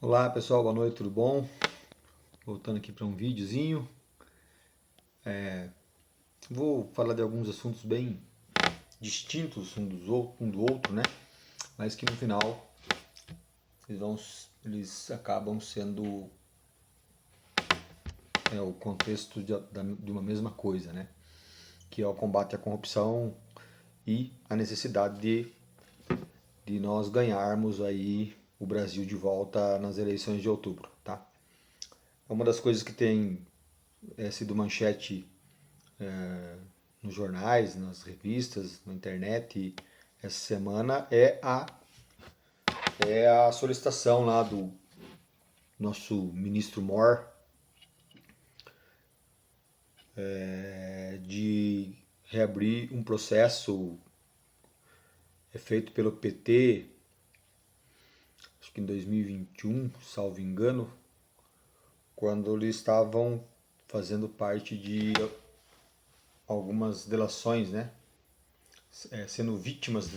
Olá pessoal, boa noite, tudo bom? Voltando aqui para um videozinho. Vou falar de alguns assuntos bem distintos um do outro, né? Mas que no final eles acabam sendo o contexto de uma mesma coisa, né? Que é o combate à corrupção e a necessidade de nós ganharmos aí o Brasil de volta nas eleições de outubro, tá? É uma das coisas que tem sido manchete nos jornais, nas revistas, na internet essa semana é a solicitação lá do nosso ministro Mor de reabrir um processo feito pelo PT, acho que em 2021, salvo engano, quando eles estavam fazendo parte de algumas delações, né? Sendo vítimas,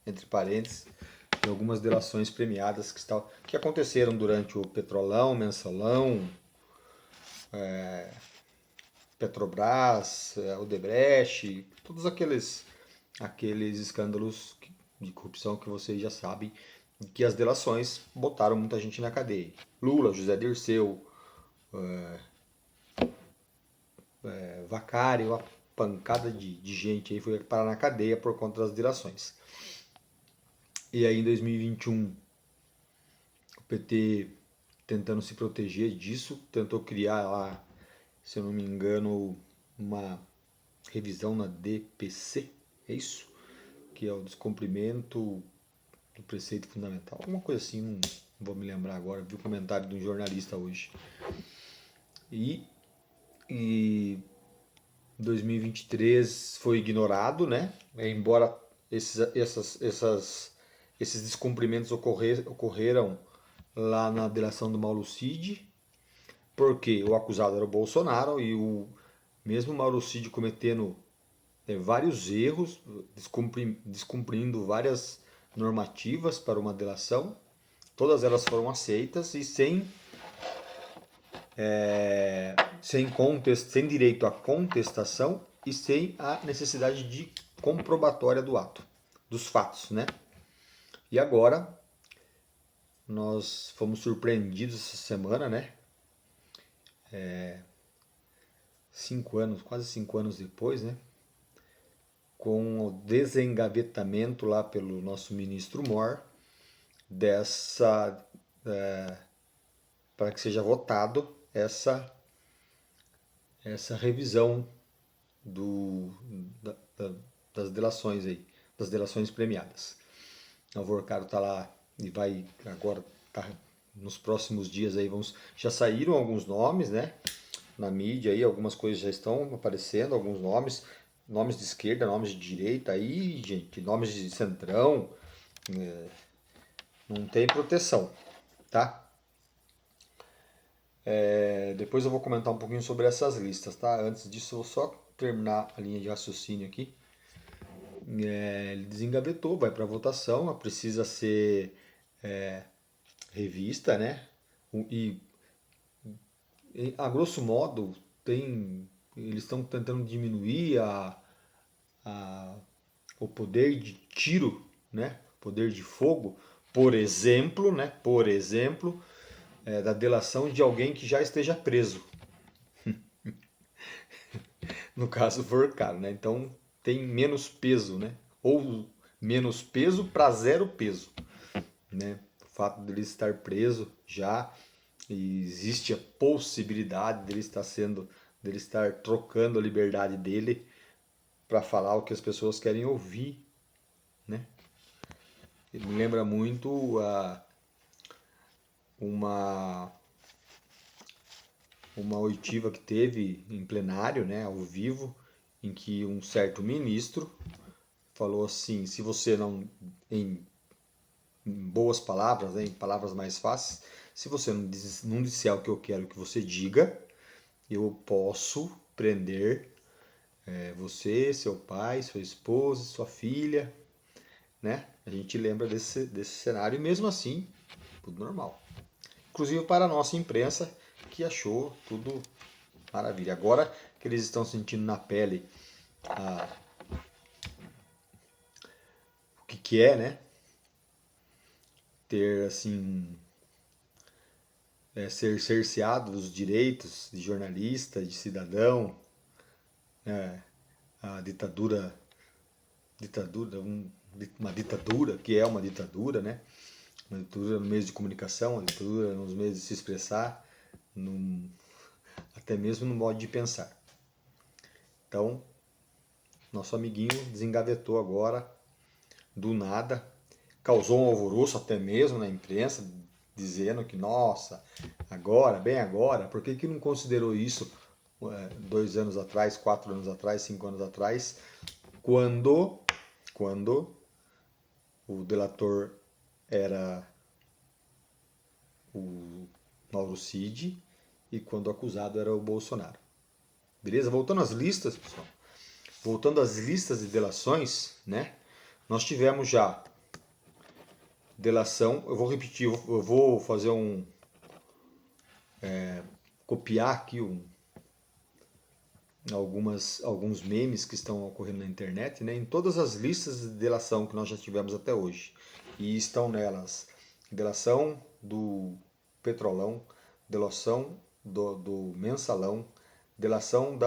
entre parênteses, de algumas delações premiadas que aconteceram durante o Petrolão, Mensalão, Petrobras, Odebrecht, todos aqueles escândalos de corrupção que vocês já sabem, que as delações botaram muita gente na cadeia. Lula, José Dirceu, Vacari, uma pancada de gente aí foi parar na cadeia por conta das delações. E aí em 2021 o PT, tentando se proteger disso, tentou criar lá, se eu não me engano, uma revisão na DPC, é isso? Que é o descumprimento do preceito fundamental. Alguma coisa assim, não vou me lembrar agora, vi o comentário de um jornalista hoje. E 2023 foi ignorado, né? Embora esses descumprimentos ocorreram lá na delação do Mauro Cid, porque o acusado era o Bolsonaro e o mesmo Mauro Cid cometendo vários erros, descumprindo várias normativas para uma delação, todas elas foram aceitas e sem direito à contestação e sem a necessidade de comprobatória do ato, dos fatos, né? E agora nós fomos surpreendidos essa semana, né? 5 anos, quase 5 anos depois, né? Com o desengavetamento lá pelo nosso ministro Mor dessa para que seja votado essa revisão do, da, da, das delações aí, das delações premiadas. O Alvorcaro está lá e vai agora tá, nos próximos dias aí já saíram alguns nomes, né? Na mídia aí algumas coisas já estão aparecendo, alguns nomes de esquerda, nomes de direita aí, gente, nomes de centrão, não tem proteção, tá? Depois eu vou comentar um pouquinho sobre essas listas, tá? Antes disso, eu vou só terminar a linha de raciocínio aqui. Ele desengavetou, vai para votação, precisa ser revista, né? E, a grosso modo, eles estão tentando diminuir o poder de tiro, né? Poder de fogo, por exemplo, né? Por exemplo, da delação de alguém que já esteja preso. No caso Vorkado, né? Então tem menos peso, né? Ou menos peso para zero peso, né? O fato dele estar preso já e existe a possibilidade dele estar trocando a liberdade dele para falar o que as pessoas querem ouvir, né? Ele me lembra muito uma uma oitiva que teve em plenário, né, ao vivo, em que um certo ministro falou assim: se você não, em boas palavras, né, em palavras mais fáceis, se você não disser o que eu quero que você diga, eu posso prender você, seu pai, sua esposa, sua filha, né? A gente lembra desse cenário e mesmo assim, tudo normal. Inclusive para a nossa imprensa, que achou tudo maravilha. Agora que eles estão sentindo na pele o que é, né? Ter, assim, ser cerceado dos direitos de jornalista, de cidadão, né? A uma ditadura, que é uma ditadura, né? Uma ditadura no meio de comunicação, uma ditadura nos meios de se expressar, até mesmo no modo de pensar. Então, nosso amiguinho desengavetou agora, do nada, causou um alvoroço até mesmo na imprensa, dizendo que, nossa, agora, bem agora, por que não considerou isso 2 anos atrás, 4 anos atrás, 5 anos atrás, quando o delator era o Mauro Cid e quando o acusado era o Bolsonaro. Beleza? Voltando às listas, pessoal. Voltando às listas de delações, né? Nós tivemos já delação. Eu vou repetir, eu vou fazer copiar aqui alguns memes que estão ocorrendo na internet, né? Em todas as listas de delação que nós já tivemos até hoje. E estão nelas delação do Petrolão, delação do Mensalão, delação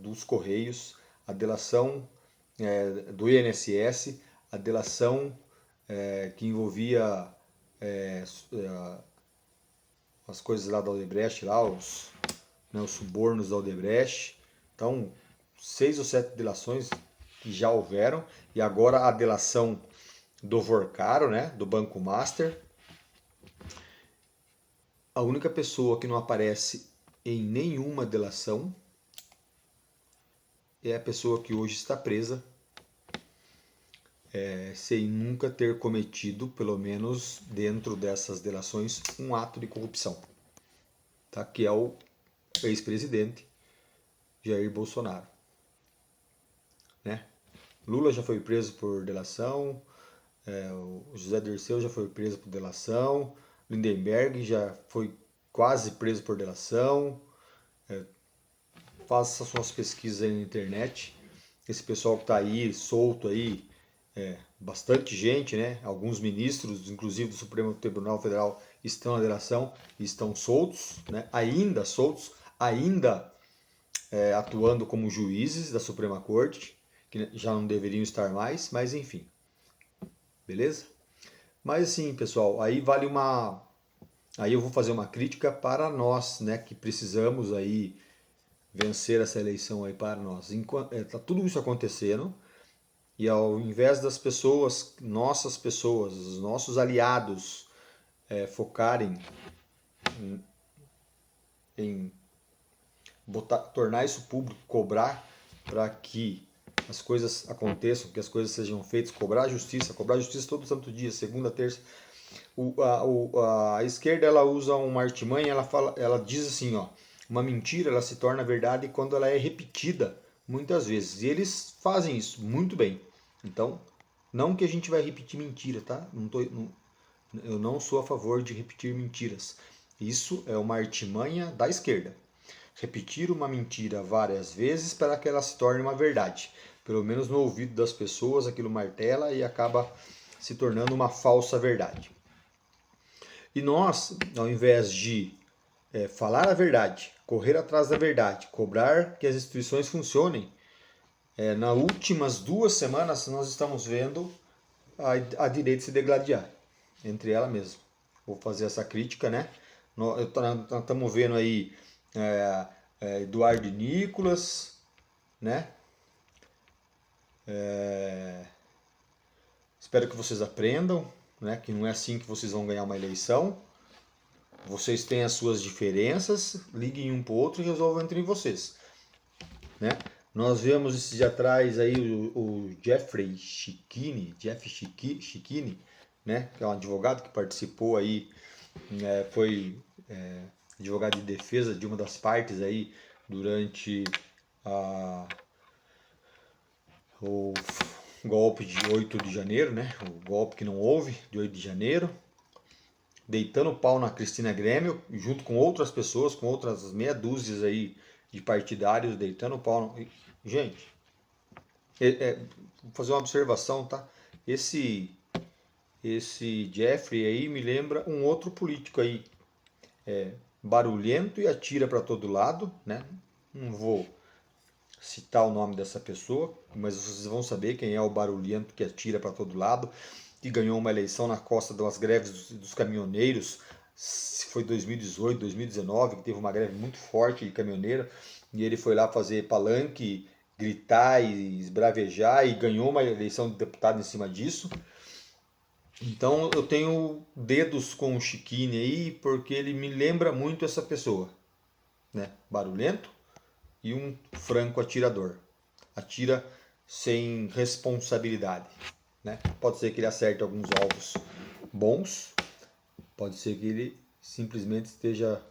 dos Correios, a delação do INSS, a delação que envolvia é, as coisas lá da Odebrecht, lá, os subornos da Odebrecht. Então, 6 ou 7 delações que já houveram, e agora a delação do Vorcaro, né, do Banco Master. A única pessoa que não aparece em nenhuma delação é a pessoa que hoje está presa, sem nunca ter cometido, pelo menos dentro dessas delações, um ato de corrupção, tá? Que é o ex-presidente Jair Bolsonaro, né? Lula já foi preso por delação, o José Dirceu já foi preso por delação, Lindenberg já foi quase preso por delação. Faça suas pesquisas aí na internet. Esse pessoal que está aí solto aí, bastante gente, né? Alguns ministros, inclusive do Supremo Tribunal Federal, estão na delação e estão soltos, né? Ainda soltos, ainda atuando como juízes da Suprema Corte, que já não deveriam estar mais, mas enfim. Beleza? Mas assim, pessoal, aí eu vou fazer uma crítica para nós, né, que precisamos aí vencer essa eleição aí para nós. Está tudo isso acontecendo e ao invés das pessoas, os nossos aliados, focarem em tornar isso público, cobrar para que as coisas aconteçam, que as coisas sejam feitas, cobrar justiça todo santo dia, segunda, terça. A esquerda ela usa uma artimanha, ela diz assim, ó, uma mentira ela se torna verdade quando ela é repetida muitas vezes. E eles fazem isso muito bem. Então, não que a gente vai repetir mentira, tá? Eu não sou a favor de repetir mentiras. Isso é uma artimanha da esquerda. Repetir uma mentira várias vezes para que ela se torne uma verdade. Pelo menos no ouvido das pessoas aquilo martela e acaba se tornando uma falsa verdade. E nós, ao invés de falar a verdade, correr atrás da verdade, cobrar que as instituições funcionem, nas últimas 2 semanas nós estamos vendo a direita se degladiar entre ela mesma. Vou fazer essa crítica, né? Nós estamos vendo aí Eduardo e Nicolas, né? Espero que vocês aprendam, né? Que não é assim que vocês vão ganhar uma eleição. Vocês têm as suas diferenças, liguem um para o outro e resolvam entre vocês, né? Nós vemos esses dias atrás aí o Jeff Schickini, né? Que é um advogado que participou aí, foi advogado de defesa de uma das partes aí durante golpe de 8 de janeiro, né? O golpe que não houve, de 8 de janeiro. Deitando o pau na Cristina Grêmio, junto com outras pessoas, com outras meia dúzias aí de partidários, deitando o pau. Gente, vou fazer uma observação, tá? Esse Jeffrey aí me lembra um outro político aí, barulhento e atira para todo lado, né? Não vou citar o nome dessa pessoa, mas vocês vão saber quem é o barulhento que atira para todo lado, que ganhou uma eleição na costa das greves dos caminhoneiros, foi 2018, 2019, que teve uma greve muito forte de caminhoneiro, e ele foi lá fazer palanque, gritar e esbravejar e ganhou uma eleição de deputado em cima disso. Então eu tenho dedos com o Chiquini aí, porque ele me lembra muito essa pessoa, né? Barulhento e um franco atirador. Atira sem responsabilidade, né? Pode ser que ele acerte alguns alvos bons, pode ser que ele simplesmente esteja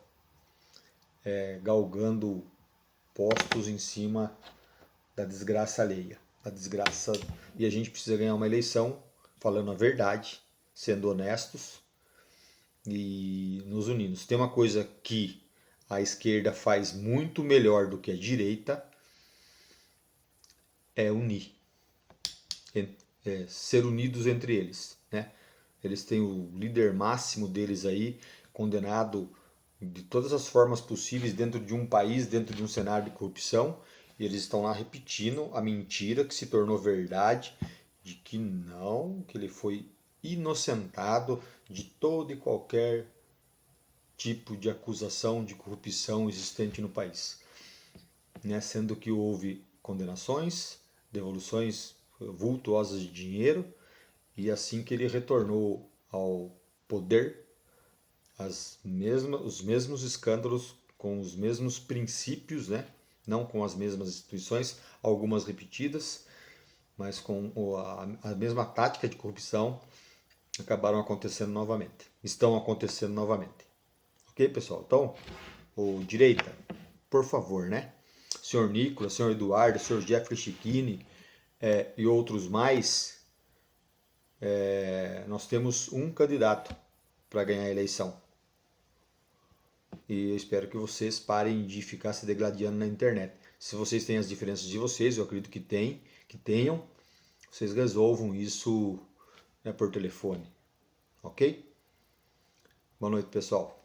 galgando postos em cima da desgraça alheia, da desgraça. E a gente precisa ganhar uma eleição falando a verdade, sendo honestos e nos unindo. Tem uma coisa que a esquerda faz muito melhor do que a direita, é unir, ser unidos entre eles, né? Eles têm o líder máximo deles aí, condenado de todas as formas possíveis dentro de um país, dentro de um cenário de corrupção, e eles estão lá repetindo a mentira que se tornou verdade, de que não, que ele foi inocentado de todo e qualquer tipo de acusação de corrupção existente no país, né? Sendo que houve condenações, devoluções vultuosas de dinheiro, e assim que ele retornou ao poder, os mesmos escândalos com os mesmos princípios, né? Não com as mesmas instituições, algumas repetidas, mas com a mesma tática de corrupção, acabaram acontecendo novamente. Estão acontecendo novamente. Ok, pessoal? Então, o direita, por favor, né? Senhor Nicolas, senhor Eduardo, senhor Jeffrey Chiquini e outros mais, nós temos um candidato para ganhar a eleição. E eu espero que vocês parem de ficar se degladiando na internet. Se vocês têm as diferenças de vocês, eu acredito que tenham, vocês resolvam isso, né, por telefone. Ok? Boa noite, pessoal.